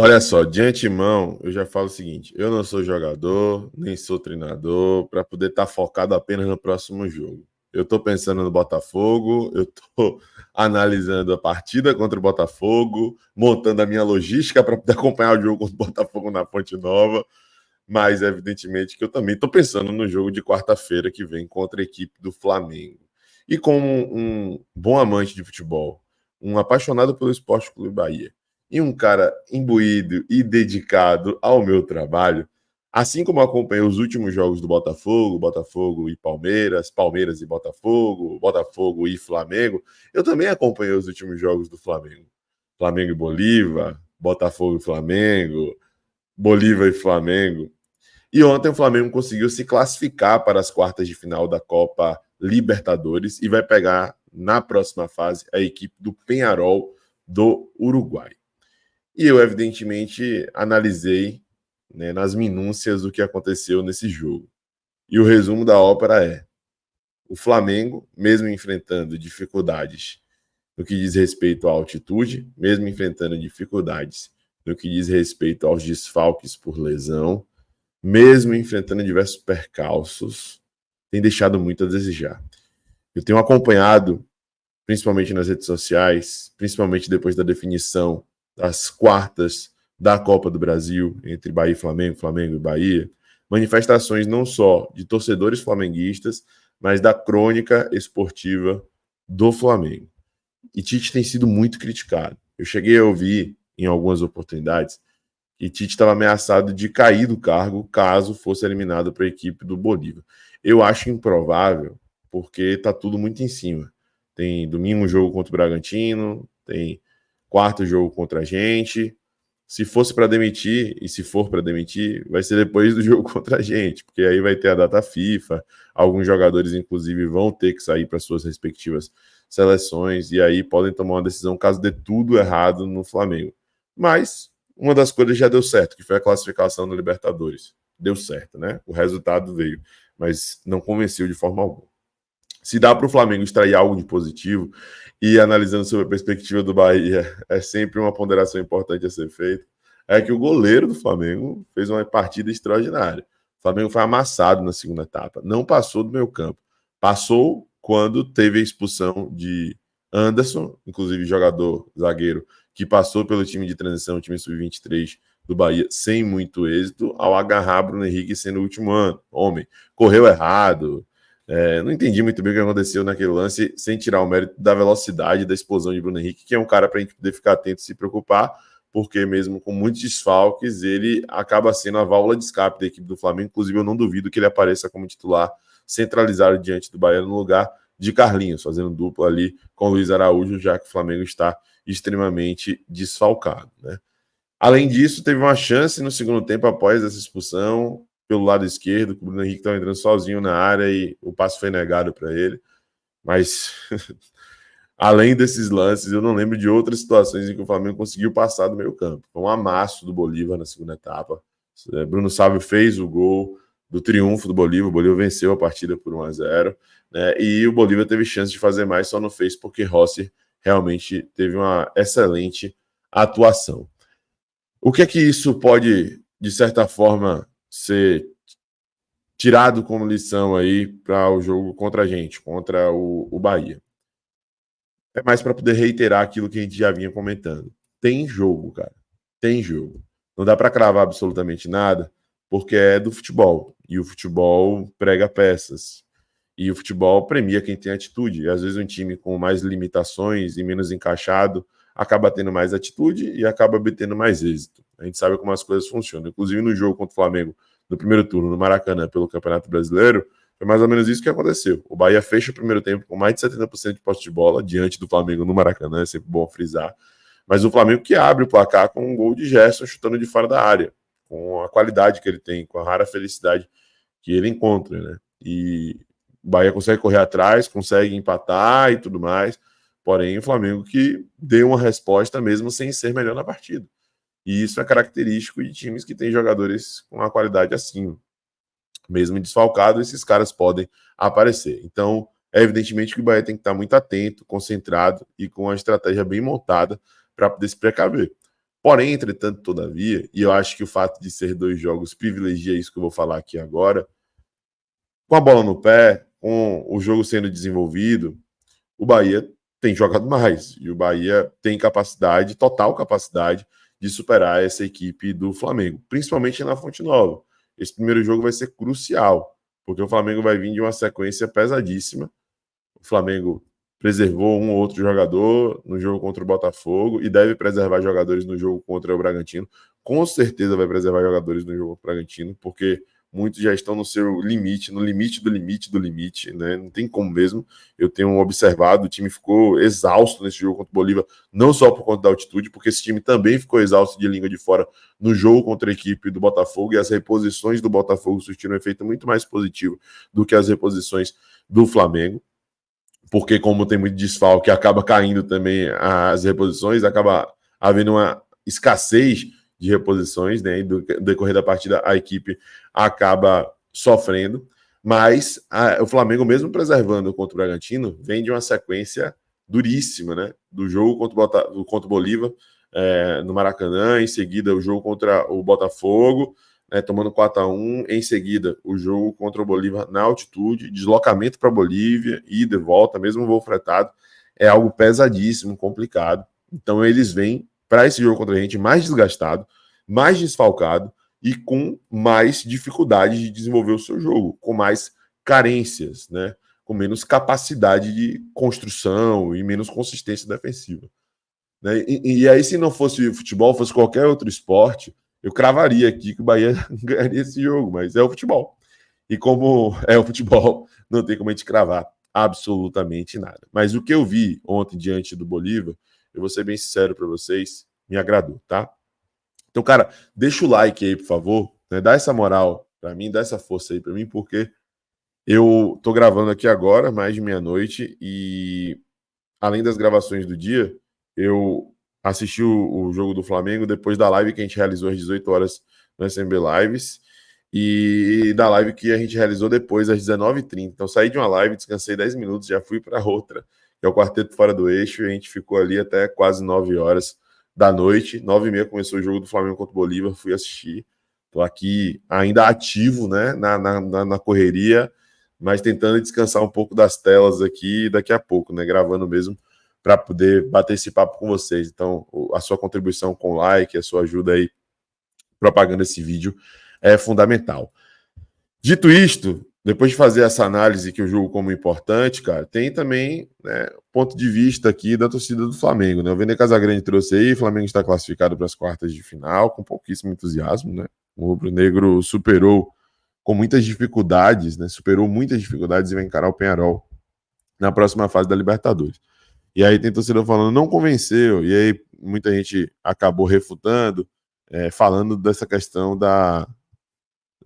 Olha só, de antemão, eu já falo o seguinte: eu não sou jogador, nem sou treinador, para poder estar focado apenas no próximo jogo. Eu estou pensando no Botafogo, eu estou analisando a partida contra o Botafogo, montando a minha logística para poder acompanhar o jogo contra o Botafogo na Fonte Nova, mas evidentemente que eu também estou pensando no jogo de quarta-feira que vem contra a equipe do Flamengo. E como um bom amante de futebol, um apaixonado pelo Esporte Clube Bahia, e um cara imbuído e dedicado ao meu trabalho, assim como acompanhei os últimos jogos do Botafogo, Botafogo e Palmeiras, Palmeiras e Botafogo, Botafogo e Flamengo, eu também acompanhei os últimos jogos do Flamengo. Flamengo e Bolívar, Botafogo e Flamengo, Bolívar e Flamengo. E ontem o Flamengo conseguiu se classificar para as quartas de final da Copa Libertadores e vai pegar na próxima fase a equipe do Peñarol do Uruguai. E eu, evidentemente, analisei, né, nas minúcias o que aconteceu nesse jogo. E o resumo da ópera é: o Flamengo, mesmo enfrentando dificuldades no que diz respeito à altitude, mesmo enfrentando dificuldades no que diz respeito aos desfalques por lesão, mesmo enfrentando diversos percalços, tem deixado muito a desejar. Eu tenho acompanhado, principalmente nas redes sociais, principalmente depois da definição das quartas da Copa do Brasil, entre Bahia e Flamengo, Flamengo e Bahia, manifestações não só de torcedores flamenguistas, mas da crônica esportiva do Flamengo. E Tite tem sido muito criticado. Eu cheguei a ouvir, em algumas oportunidades, que Tite estava ameaçado de cair do cargo caso fosse eliminado para a equipe do Bolívar. Eu acho improvável, porque está tudo muito em cima. Tem domingo um jogo contra o Bragantino, tem quarto jogo contra a gente. Se fosse para demitir, e se for para demitir, vai ser depois do jogo contra a gente, porque aí vai ter a data FIFA, alguns jogadores, inclusive, vão ter que sair para suas respectivas seleções, e aí podem tomar uma decisão caso dê tudo errado no Flamengo. Mas uma das coisas já deu certo, que foi a classificação no Libertadores. Deu certo, né? O resultado veio, mas não convenceu de forma alguma. Se dá para o Flamengo extrair algo de positivo, e analisando sobre a perspectiva do Bahia, é sempre uma ponderação importante a ser feita, é que o goleiro do Flamengo fez uma partida extraordinária. O Flamengo foi amassado na segunda etapa, não passou do meio campo. Passou quando teve a expulsão de Anderson, inclusive jogador zagueiro, que passou pelo time de transição, o time sub-23 do Bahia, sem muito êxito, ao agarrar Bruno Henrique sendo o último ano. Homem, correu errado, não entendi muito bem o que aconteceu naquele lance, sem tirar o mérito da velocidade da explosão de Bruno Henrique, que é um cara para a gente poder ficar atento e se preocupar, porque mesmo com muitos desfalques, ele acaba sendo a válvula de escape da equipe do Flamengo. Inclusive, eu não duvido que ele apareça como titular centralizado diante do Bahia no lugar de Carlinhos, fazendo dupla ali com o Luiz Araújo, já que o Flamengo está extremamente desfalcado, né? Além disso, teve uma chance no segundo tempo após essa expulsão, pelo lado esquerdo, que o Bruno Henrique estava entrando sozinho na área e o passe foi negado para ele. Mas, além desses lances, eu não lembro de outras situações em que o Flamengo conseguiu passar do meio campo. Foi um amasso do Bolívar na segunda etapa. Bruno Sávio fez o gol do triunfo do Bolívar. O Bolívar venceu a partida por 1-0, né? E o Bolívar teve chance de fazer mais, só não fez porque Rossi realmente teve uma excelente atuação. O que é que isso pode, de certa forma, ser tirado como lição aí para o jogo contra a gente, contra o Bahia? É mais para poder reiterar aquilo que a gente já vinha comentando. Tem jogo, cara. Tem jogo. Não dá para cravar absolutamente nada, porque é do futebol. E o futebol prega peças. E o futebol premia quem tem atitude. E às vezes um time com mais limitações e menos encaixado acaba tendo mais atitude e acaba obtendo mais êxito. A gente sabe como as coisas funcionam. Inclusive no jogo contra o Flamengo, no primeiro turno, no Maracanã, pelo Campeonato Brasileiro, foi mais ou menos isso que aconteceu. O Bahia fecha o primeiro tempo com mais de 70% de posse de bola diante do Flamengo no Maracanã, é sempre bom frisar. Mas o Flamengo que abre o placar com um gol de Gerson chutando de fora da área, com a qualidade que ele tem, com a rara felicidade que ele encontra, né? E o Bahia consegue correr atrás, consegue empatar e tudo mais, porém o Flamengo que deu uma resposta mesmo sem ser melhor na partida. E isso é característico de times que têm jogadores com uma qualidade acima. Mesmo desfalcado, esses caras podem aparecer. Então, é evidentemente que o Bahia tem que estar muito atento, concentrado e com uma estratégia bem montada para poder se precaver. Porém, entretanto, todavia, e eu acho que o fato de ser 2 jogos privilegia isso que eu vou falar aqui agora, com a bola no pé, com o jogo sendo desenvolvido, o Bahia tem jogado mais. E o Bahia tem capacidade, total capacidade, de superar essa equipe do Flamengo, principalmente na Fonte Nova. Esse primeiro jogo vai ser crucial, porque o Flamengo vai vir de uma sequência pesadíssima. O Flamengo preservou um ou outro jogador no jogo contra o Botafogo e deve preservar jogadores no jogo contra o Bragantino. Com certeza vai preservar jogadores no jogo contra o Bragantino, porque muitos já estão no seu limite, no limite do limite do limite, né? Não tem como mesmo. Eu tenho observado, o time ficou exausto nesse jogo contra o Bolívar, não só por conta da altitude, porque esse time também ficou exausto de língua de fora no jogo contra a equipe do Botafogo, e as reposições do Botafogo surtiram um efeito muito mais positivo do que as reposições do Flamengo, porque como tem muito desfalque, acaba caindo também as reposições, acaba havendo uma escassez de reposições, né? E do decorrer da partida a equipe acaba sofrendo, mas o Flamengo, mesmo preservando contra o Bragantino, vem de uma sequência duríssima, né? Do jogo contra o Bolívar no Maracanã, em seguida o jogo contra o Botafogo, tomando 4-1, em seguida o jogo contra o Bolívar na altitude, deslocamento para Bolívia, ida e volta, mesmo voo fretado, é algo pesadíssimo, complicado. Então eles vêm para esse jogo contra a gente mais desgastado, mais desfalcado e com mais dificuldade de desenvolver o seu jogo, com mais carências, né? Com menos capacidade de construção e menos consistência defensiva. Né? E aí, se não fosse futebol, fosse qualquer outro esporte, eu cravaria aqui que o Bahia ganharia esse jogo, mas é o futebol. E como é o futebol, não tem como a gente cravar absolutamente nada. Mas o que eu vi ontem diante do Bolívar, eu vou ser bem sincero para vocês, me agradou, tá? Então, cara, deixa o like aí, por favor, né? Dá essa moral para mim, dá essa força aí para mim, porque eu tô gravando aqui agora, mais de meia-noite, e além das gravações do dia, eu assisti o jogo do Flamengo depois da live que a gente realizou às 18 horas no SMB Lives e da live que a gente realizou depois às 19h30. Então saí de uma live, descansei 10 minutos, já fui para outra, que é o Quarteto Fora do Eixo, e a gente ficou ali até quase 9 horas da noite. 9h30 começou o jogo do Flamengo contra o Bolívar, fui assistir. Estou aqui ainda ativo, né, na correria, mas tentando descansar um pouco das telas aqui daqui a pouco, né, gravando mesmo para poder bater esse papo com vocês. Então, a sua contribuição com like, a sua ajuda aí propagando esse vídeo é fundamental. Dito isto, depois de fazer essa análise que eu julgo como importante, cara, tem também, né, ponto de vista aqui da torcida do Flamengo, né? O Vene Casagrande trouxe aí, o Flamengo está classificado para as quartas de final, com pouquíssimo entusiasmo, né? O rubro-negro superou com muitas dificuldades, né? Superou muitas dificuldades e vai encarar o Peñarol na próxima fase da Libertadores. E aí tem torcedor falando, não convenceu, e aí muita gente acabou refutando, falando dessa questão da...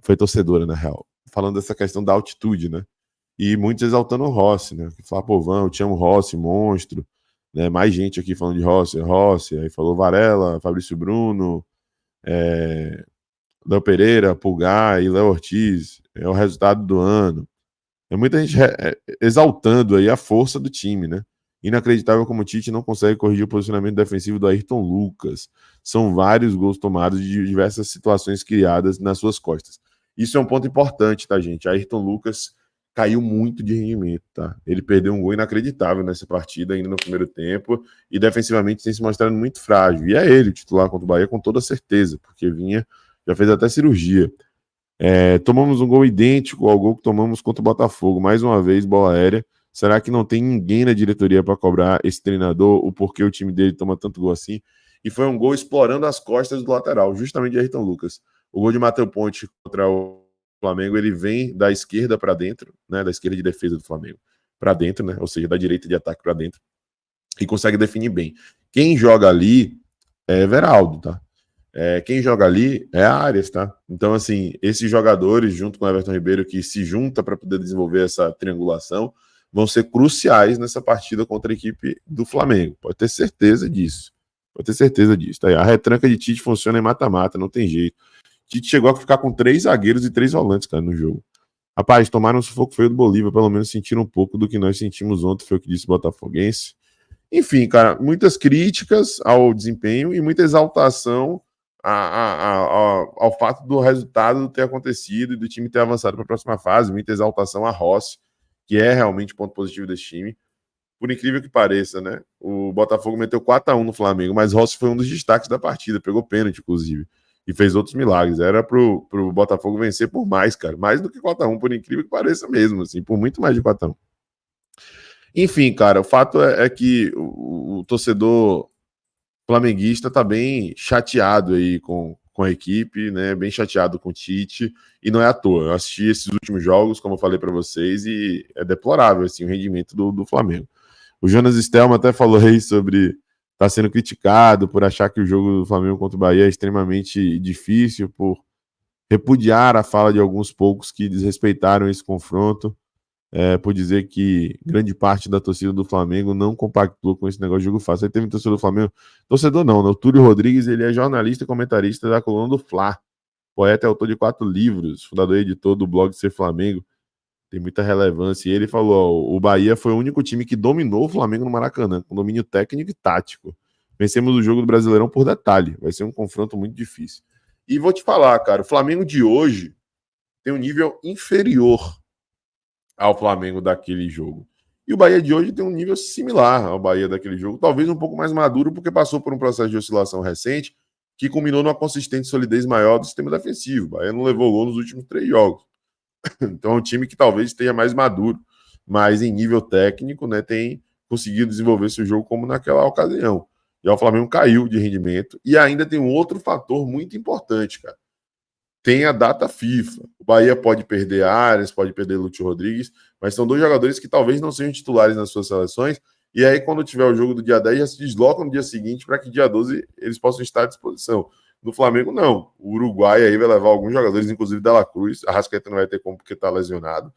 Foi torcedora, na real. Falando dessa questão da altitude, né? E muitos exaltando o Rossi, né? Que fala, pô, Van, eu te amo Rossi, monstro. Né? Mais gente aqui falando de Rossi. Aí falou Varela, Fabrício Bruno, Léo Pereira, Pulgar e Léo Ortiz. É o resultado do ano. É muita gente exaltando aí a força do time, né? Inacreditável como o Tite não consegue corrigir o posicionamento defensivo do Ayrton Lucas. São vários gols tomados de diversas situações criadas nas suas costas. Isso é um ponto importante, tá, gente? Ayrton Lucas caiu muito de rendimento, tá? Ele perdeu um gol inacreditável nessa partida, ainda no primeiro tempo, e defensivamente tem se mostrado muito frágil. E é ele o titular contra o Bahia com toda certeza, porque já fez até cirurgia. Tomamos um gol idêntico ao gol que tomamos contra o Botafogo. Mais uma vez, bola aérea. Será que não tem ninguém na diretoria para cobrar esse treinador o porquê o time dele toma tanto gol assim? E foi um gol explorando as costas do lateral, justamente de Ayrton Lucas. O gol de Matheus Ponte contra o Flamengo, ele vem da esquerda para dentro, né, da esquerda de defesa do Flamengo para dentro, né, ou seja, da direita de ataque para dentro, e consegue definir bem. Quem joga ali é Everaldo, tá? Quem joga ali é a Arias, tá? Então, assim, esses jogadores, junto com o Everton Ribeiro, que se junta para poder desenvolver essa triangulação, vão ser cruciais nessa partida contra a equipe do Flamengo. Pode ter certeza disso. Pode ter certeza disso. Tá aí. A retranca de Tite funciona em mata-mata, não tem jeito. Tite chegou a ficar com 3 zagueiros e 3 volantes, cara, no jogo. Rapaz, tomaram um sufoco feio do Bolívar, pelo menos sentiram um pouco do que nós sentimos ontem, foi o que disse o botafoguense. Enfim, cara, muitas críticas ao desempenho e muita exaltação ao fato do resultado ter acontecido e do time ter avançado para a próxima fase, muita exaltação a Rossi, que é realmente ponto positivo desse time. Por incrível que pareça, né? O Botafogo meteu 4-1 no Flamengo, mas Rossi foi um dos destaques da partida, pegou pênalti, inclusive, e fez outros milagres. Era pro Botafogo vencer por mais, cara, mais do que 4-1, por incrível que pareça mesmo, assim, por muito mais de 4-1. Enfim, cara, o fato é que o torcedor flamenguista tá bem chateado aí com a equipe, né? Bem chateado com o Tite, e não é à toa. Eu assisti esses últimos jogos, como eu falei para vocês, e é deplorável assim, o rendimento do Flamengo. O Jonas Stelma até falou aí sobre tá sendo criticado por achar que o jogo do Flamengo contra o Bahia é extremamente difícil, por repudiar a fala de alguns poucos que desrespeitaram esse confronto, por dizer que grande parte da torcida do Flamengo não compactou com esse negócio de jogo fácil. Aí teve um torcedor do Flamengo, torcedor não, né? O Túlio Rodrigues, ele é jornalista e comentarista da coluna do Fla, poeta e autor de 4 livros, fundador e editor do blog Ser Flamengo, tem muita relevância. E ele falou: ó, o Bahia foi o único time que dominou o Flamengo no Maracanã, com domínio técnico e tático. Vencemos o jogo do Brasileirão por detalhe. Vai ser um confronto muito difícil. E vou te falar, cara, o Flamengo de hoje tem um nível inferior ao Flamengo daquele jogo. E o Bahia de hoje tem um nível similar ao Bahia daquele jogo, talvez um pouco mais maduro, porque passou por um processo de oscilação recente que culminou numa consistente solidez maior do sistema defensivo. O Bahia não levou gol nos últimos 3 jogos. Então é um time que talvez esteja mais maduro, mas em nível técnico, né, tem conseguido desenvolver seu jogo como naquela ocasião. E o Flamengo caiu de rendimento. E ainda tem um outro fator muito importante, cara. Tem a data FIFA. O Bahia pode perder Arias, pode perder Lúcio Rodrigues, mas são 2 jogadores que talvez não sejam titulares nas suas seleções. E aí, quando tiver o jogo do dia 10, já se deslocam no dia seguinte para que dia 12 eles possam estar à disposição. No Flamengo, não. O Uruguai aí vai levar alguns jogadores, inclusive Dela Cruz. A Arrascaeta não vai ter como porque está lesionado.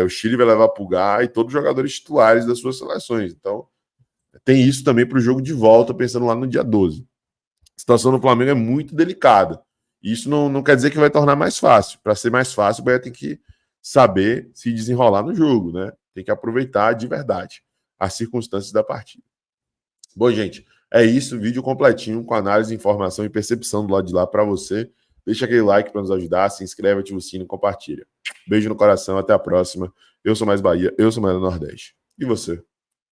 O Chile vai levar Pulgar e todos os jogadores titulares das suas seleções. Então, tem isso também para o jogo de volta, pensando lá no dia 12. A situação do Flamengo é muito delicada. Isso não quer dizer que vai tornar mais fácil. Para ser mais fácil, o Bahia tem que saber se desenrolar no jogo, né? Tem que aproveitar de verdade as circunstâncias da partida. Bom, gente, é isso. Vídeo completinho com análise, informação e percepção do lado de lá para você. Deixa aquele like para nos ajudar, se inscreve, ativa o sino e compartilha. Beijo no coração, até a próxima. Eu sou mais Bahia, eu sou mais do Nordeste. E você?